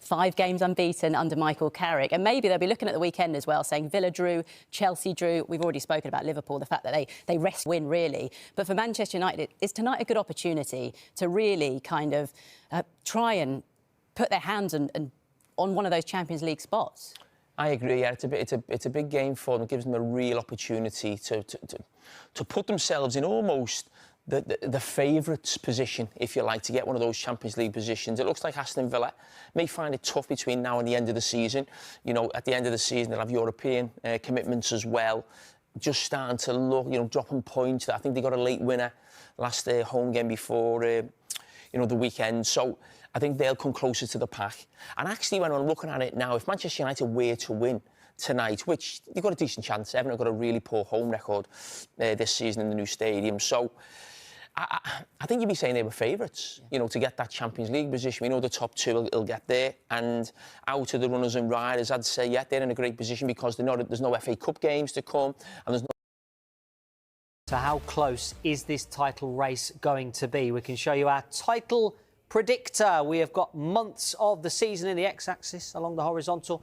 5 games unbeaten under Michael Carrick. And maybe they'll be looking at the weekend as well, saying Villa drew, Chelsea drew. We've already spoken about Liverpool, the fact that they win, really. But for Manchester United, is tonight a good opportunity to really kind of try and put their hands on one of those Champions League spots? I agree. Yeah, it's a big game for them. It gives them a real opportunity to put themselves in almost the favourites position, if you like, to get one of those Champions League positions. It looks like Aston Villa may find it tough between now and the end of the season. You know, at the end of the season, they'll have European commitments as well. Just starting to look, you know, dropping points. I think they got a late winner last home game before, you know, the weekend. So I think they'll come closer to the pack. And actually, when I'm looking at it now, if Manchester United were to win tonight, which they've got a decent chance, Everton have got a really poor home record this season in the new stadium. So I think you'd be saying they were favourites, you know, to get that Champions League position. We know the top 2 will get there. And out of the runners and riders, I'd say, yeah, they're in a great position because there's no FA Cup games to come and there's no... So how close is this title race going to be? We can show you our title predictor. We have got months of the season in the x-axis along the horizontal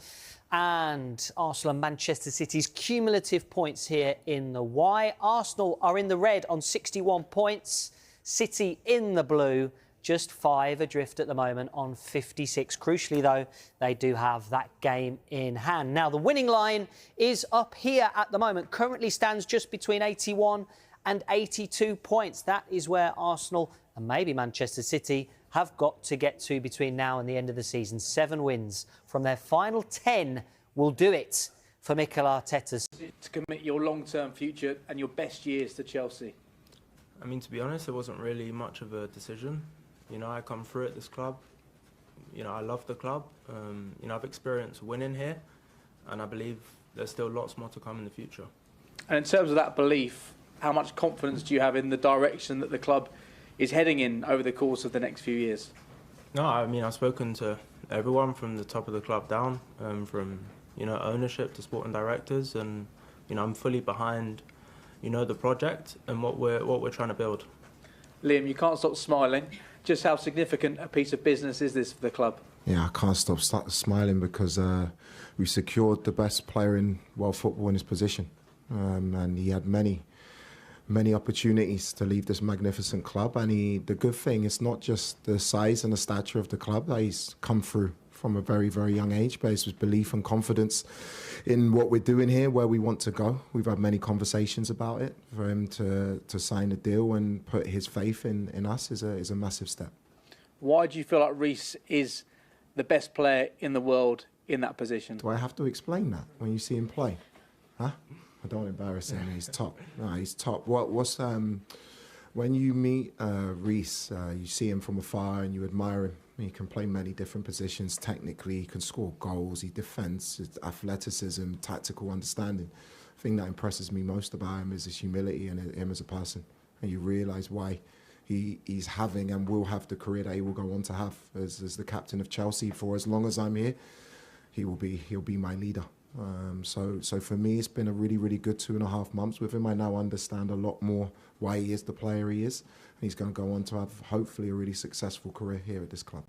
and Arsenal and Manchester City's cumulative points here in the Y. Arsenal are in the red on 61 points. City in the blue, just 5 adrift at the moment on 56. Crucially, though, they do have that game in hand. Now, the winning line is up here at the moment. Currently stands just between 81 and 82 points. That is where Arsenal and maybe Manchester City have got to get to between now and the end of the season. 7 wins from their final 10 will do it for Mikel Arteta's. To commit your long-term future and your best years to Chelsea? I mean, to be honest, it wasn't really much of a decision. You know, I come through at this club. You know, I love the club. You know, I've experienced winning here, and I believe there's still lots more to come in the future. And in terms of that belief, how much confidence do you have in the direction that the club is heading in over the course of the next few years? No, I mean, I've spoken to everyone from the top of the club down, from, you know, ownership to sporting directors, and, you know, I'm fully behind, you know, the project and what we're trying to build. Liam, you can't stop smiling. Just how significant a piece of business is this for the club? Yeah, I can't stop smiling because we secured the best player in world football in his position, and he had many opportunities to leave this magnificent club. And the good thing, it's not just the size and the stature of the club that he's come through from a very, very young age, but it's his belief and confidence in what we're doing here, where we want to go. We've had many conversations about it. For him to sign a deal and put his faith in us is a massive step. Why do you feel like Reece is the best player in the world in that position? Do I have to explain that when you see him play? Huh? I don't embarrass him. He's top. No, he's top. When you meet Reece, you see him from afar and you admire him. He can play many different positions technically. He can score goals. He defends. His athleticism, tactical understanding. The thing that impresses me most about him is his humility and him as a person. And you realise why he's having and will have the career that he will go on to have as the captain of Chelsea for as long as I'm here. He'll be my leader. So for me, it's been a really, really good 2.5 months with him. I now understand a lot more why he is the player he is. And he's going to go on to have, hopefully, a really successful career here at this club.